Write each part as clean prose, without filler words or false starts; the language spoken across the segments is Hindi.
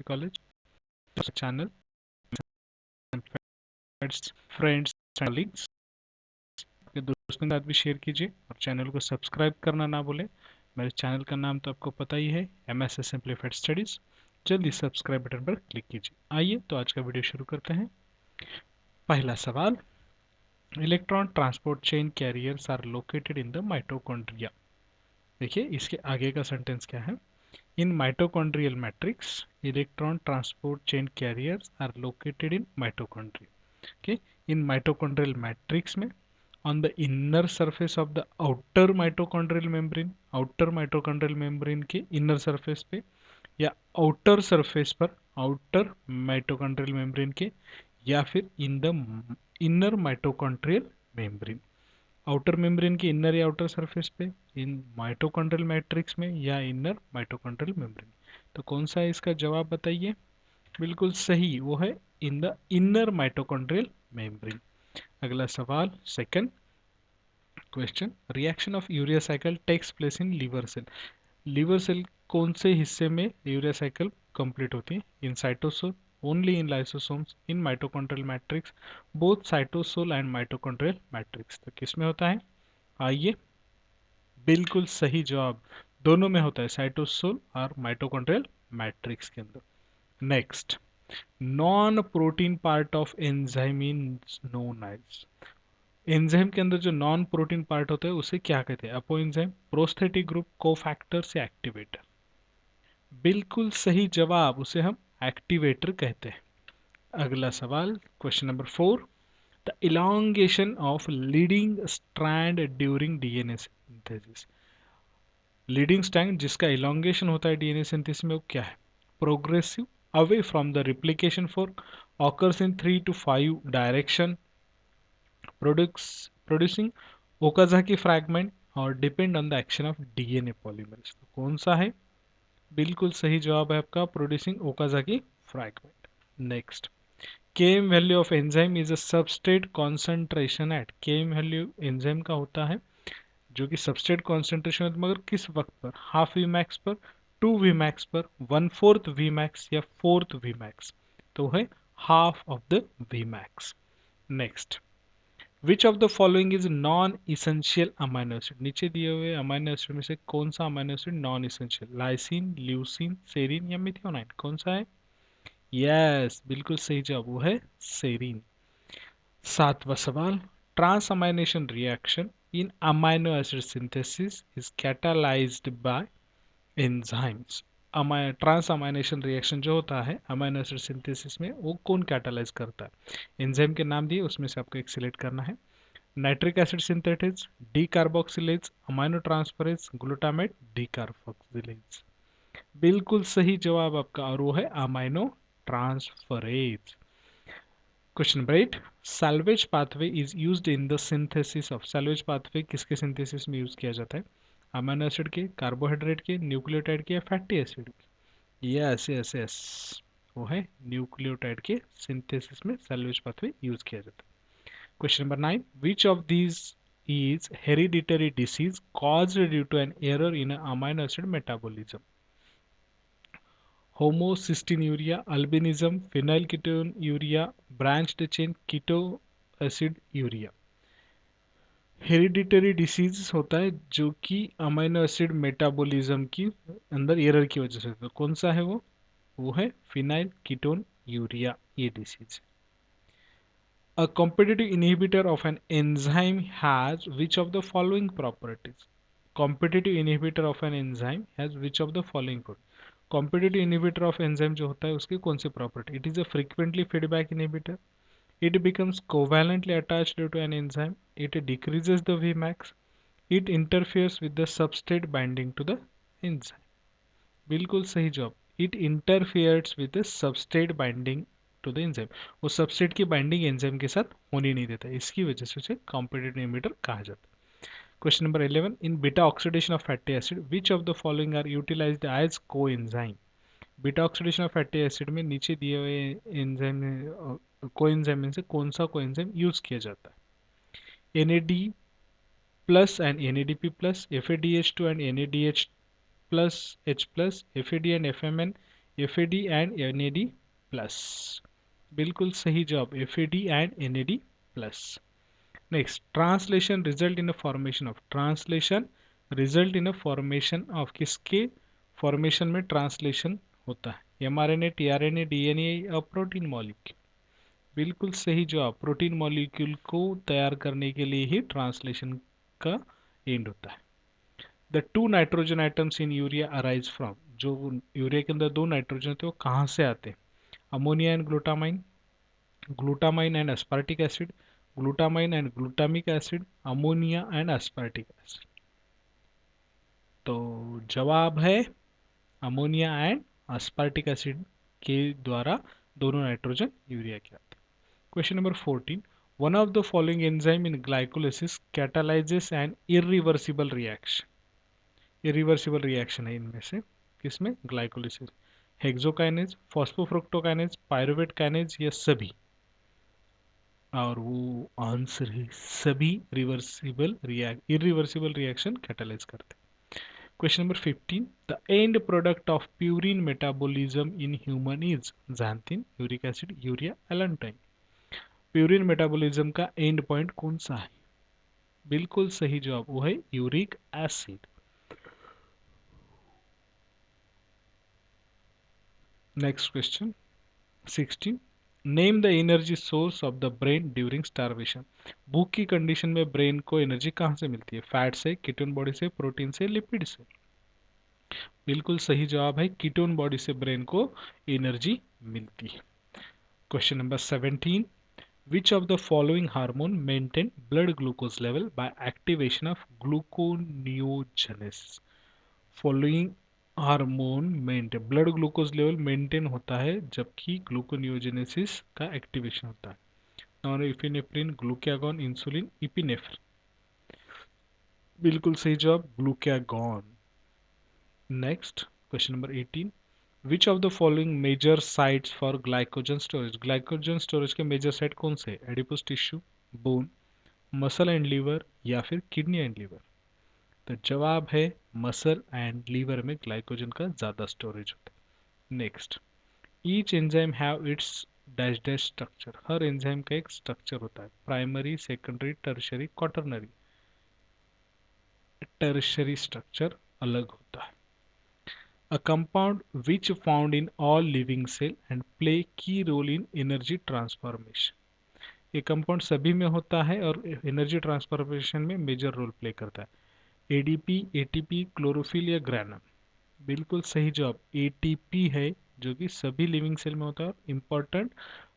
कॉलेज चैनल फ्रेंड्स कलीग्स के दोस्तों के साथ भी शेयर कीजिए और चैनल को सब्सक्राइब करना ना भूलें। मेरे चैनल का नाम तो आपको पता ही है, MSS सिंप्लीफाइड स्टडीज। जल्दी सब्सक्राइब बटन पर क्लिक कीजिए। आइए तो आज का वीडियो शुरू करते हैं। पहला सवाल, electron transport chain carriers are located in the mitochondria. देखिए इसके आगे का सेंटेंस क्या है। In mitochondrial matrix electron transport chain carriers are located in mitochondria. Okay, in mitochondrial matrix में on the inner surface of the outer mitochondrial membrane के inner surface पे, या outer surface पर outer mitochondrial membrane के, या फिर in the inner mitochondrial membrane, outer membrane के inner या outer surface पे, इन mitochondrial matrix में या inner mitochondrial membrane। तो कौन सा है इसका जवाब बताइए। बिल्कुल सही, वो है in the inner mitochondrial membrane. अगला सवाल, second question, reaction of urea cycle takes place in liver cell. Liver cell कौन से हिस्से में यूरिया साइकिल कंप्लीट होती है। In cytosol, only in lysosomes, in mitochondrial matrix, both cytosol and mitochondrial matrix. तो किस में होता है। आइए, बिल्कुल सही जवाब, दोनों में होता है, साइटोसोल और माइटोकॉन्ड्रियल मैट्रिक्स के अंदर। Next, non protein part of enzyme is known as. Enzyme के अंदर जो नॉन प्रोटीन पार्ट होता है उसे क्या कहते हैं। अपो एंजाइम, प्रोस्थेटिक ग्रुप, कोफैक्टर्स या एक्टिवेटर। बिल्कुल सही जवाब, उसे हम एक्टिवेटर कहते हैं। अगला सवाल, question number 4, the elongation of leading strand during DNA synthesis. Leading strand जिसका इलांगेशन होता है डीएनए सिंथेसिस में, वो क्या है। Progressive, away from the replication fork, occurs in 3 to 5 direction, producing Okazaki fragment, और depend on the action of DNA polymerase. तो कौन सा है। बिल्कुल सही जवाब है आपका, producing Okazaki fragment. Next, K M value of enzyme is a substrate concentration at. KM value enzyme का होता है जो कि सबस्ट्रेट कॉन्सेंट्रेशन, मगर किस वक्त पर। हाफ वी मैक्स पर, 2 Vmax पर, 1/4 Vmax या 4th Vmax। तो है half of the Vmax। Next, which of the following is non essential amino acid. नीचे दिए हुए अमाइनो एसिड में से कौन सा amino acid non essential. Lysine, leucine, serine या मिथियोनाइन, कौन सा है। यस, बिल्कुल सही जवाब, वो है सेरिन। सातवां सवाल, transamination reaction in amino acid synthesis is catalysed by enzymes. Transamination reaction जो होता है अमाइनो एसिड सिंथेसिस में, वो कौन कैटालाइज करता है। एंजाइम के नाम दिए, उसमें से आपको एक सिलेक्ट करना है। Nitric acid synthetase, D carboxylase, amino transferase, glutamate D carboxylase. बिल्कुल सही जवाब आपका, और वो है amino transferase. Question number 8, salvage pathway is used in the synthesis of. Salvage pathway किसके सिंथेसिस में यूज किया जाता है। अमाइनो एसिड के, कार्बोहाइड्रेट के, न्यूक्लियोटाइड के, या फैटी एसिड के। यस यस यस, वो है न्यूक्लियोटाइड के सिंथेसिस में सैल्वेज पाथवे यूज किया जाता है। Question number 9. Which of these is hereditary disease caused due to an error in an amino acid metabolism? Homocystinuria, albinism, phenylketonuria, branched chain ketoaciduria. Hereditary disease होता है जो कि अमाइनो एसिड मेटाबॉलिज्म की अंदर एरर की वजह से, तो कौन सा है वो है फिनाइल कीटोन यूरिया, ये disease. A competitive inhibitor of an enzyme has which of the following properties? Competitive inhibitor of an enzyme has which of the following properties? Competitive inhibitor of enzyme जो होता है उसकी कौन सी property? It is a frequently feedback inhibitor. It becomes covalently attached to an enzyme. It decreases the Vmax. It interferes with the substrate binding to the enzyme. बिल्कुल सही जवाब, it interferes with the substrate binding to the enzyme. वो सबस्ट्रेट की बाइंडिंग एंजाइम के साथ होने नहीं देता, इसकी वजह से उसे कॉम्पिटिटिव इनहिबिटर कहा जाता है। Question number 11, in beta oxidation of fatty acid which of the following are utilised as coenzyme. Beta oxidation of fatty acid में नीचे दिए हुए एंजाइम को एंजाइम में से कौन सा को एंजाइम यूज किया जाता है। NAD plus and NADP plus, FADH2 and NADH plus H plus, FAD and FMN, FAD and NAD plus, बिल्कुल सही जवाब, FAD and NAD plus. Next, translation result in a formation of, translation result in a formation of, किसके फॉर्मेशन में ट्रांसलेशन होता है? mRNA, tRNA, DNA या प्रोटीन मॉलिक्यूल? बिल्कुल सही जवाब, प्रोटीन मॉलिक्यूल को तैयार करने के लिए ही ट्रांसलेशन का एंड होता है। The two nitrogen items in urea arise from, जो यूरिया के अंदर दो नाइट्रोजन थे वो कहाँ से आते हैं? Ammonia and glutamine, glutamine and aspartic acid, glutamine and glutamic acid, ammonia and aspartic acid. तो जवाब है अमोनिया एंड एस्पार्टिक एसिड के द्वारा दोनों नाइट्रोजन यूरिया के आते हैं। Question number 14, one of the following enzyme in glycolysis catalyses an irreversible reaction, irreversible reaction है इनमें से, किसमें? Glycolysis. Hexokinase, phosphofructokinase, pyruvate kinase या सभी? और वो आंसर है सभी reversible react irreversible reaction catalyse करते हैं। Question number 15, the end product of purine metabolism in human is xanthine, uric acid, urea, allantoin. Purine metabolism का एंड पॉइंट कौन सा है? बिल्कुल सही जवाब, वो है uric acid. Next question 16, name the energy source of the brain during starvation. भूख की कंडीशन में ब्रेन को एनर्जी कहाँ से मिलती है? फैट से, कीटोन बॉडी से, प्रोटीन से, लिपिड से? बिल्कुल सही जवाब है कीटोन बॉडी से ब्रेन को एनर्जी मिलती है। Question number 17, which of the following hormone maintain blood glucose level by activation of gluconeogenesis? Following hormone maintain, blood glucose level maintain होता है जबकि ग्लूकोनियोजेनेसिस का एक्टिवेशन होता है। Norepinephrine, glucagon, insulin, epinephrine? बिल्कुल सही जवाब, glucagon. Next question number 18, which of the following major sites for glycogen storage, glycogen storage के मेजर साइट कौन से? Adipose tissue, bone, muscle and liver या फिर किडनी एंड लीवर? तो जवाब है मसल एंड लीवर में ग्लाइकोजन का ज़्यादा स्टोरेज होता है। Next, each enzyme have it's dash dash structure, her enzyme का एक स्ट्रक्चर होता है, primary, secondary, tertiary, quaternary? Tertiary structure अलग होता है। A compound which found in all living cell and play key role in energy transformation, ये कंपाउंड सभी में होता है और एनर्जी ट्रांसफॉर्मेशन में मेजर रोल प्ले करता है। एडीपी, एटीपी, क्लोरोफिल या ग्रैनम? बिल्कुल सही जवाब, एटीपी है जो कि सभी लिविंग सेल में होता है और इम्पोर्टेंट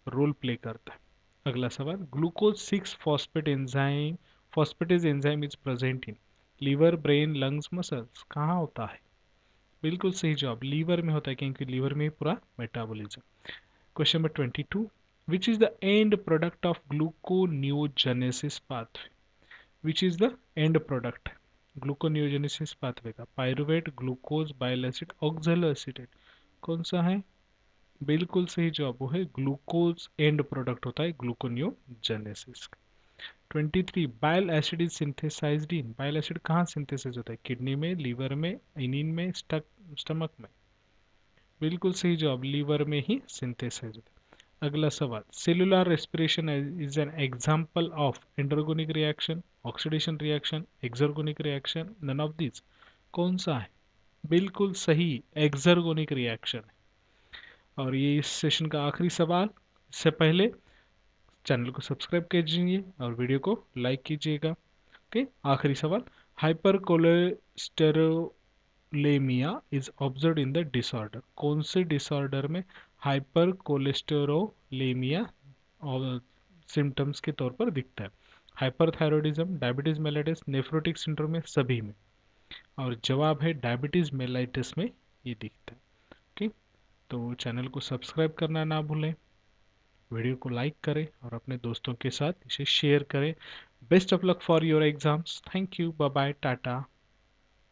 रोल प्ले करता है। अगला सवाल, glucose 6 phosphate enzyme, phosphatase enzyme is present in liver, brain, lungs, muscles? कहाँ होता है? बिल्कुल सही जवाब, लीवर में होता है क्योंकि लीवर में ही पूरा metabolism. Question number 22, which is the end product of gluconeogenesis pathway, which is the end product gluconeogenesis pathway का? Pyruvate, glucose, bile acid, oxaloacetate? कौन सा है? बिल्कुल सही जवाब, वो है ग्लूकोज एंड प्रोडक्ट होता है gluconeogenesis. 23, bile acid is synthesised in, bile acid कहाँ सिंथेसाइज होता है? किडनी में, लीवर में, इनिन में, स्टमक में? बिल्कुल सही जवाब, लीवर में ही सिंथेसाइज होता है। अगला सवाल, cellular respiration is an example of endogenic reaction, oxidation reaction, exergonic reaction, none of this? कौन सा है? बिल्कुल सही, एक्सर्गोनिक रिएक्शन है। और ये इस सेशन का आखिरी सवाल, इससे पहले चैनल को सब्सक्राइब कीजिए और वीडियो को लाइक कीजिएगा। ओके, आखिरी सवाल, hypercholesterolaemia is observe in the disorder, कौन से डिसऑर्डर में हाइपर कोलेस्टेरोलेमिया और सिम्टम्स के तौर पर दिखता है? Hyperthyroidism, diabetes mellitus, nephrotic syndrome में, सभी में? और जवाब है डायबिटीज मेलाइटिस में ये दिखता है। ओके, तो चैनल को सब्सक्राइब करना ना भूलें, वीडियो को लाइक करें और अपने दोस्तों के साथ इसे शेयर करें। Best of luck for your exams. Thank you, bye bye, Tata.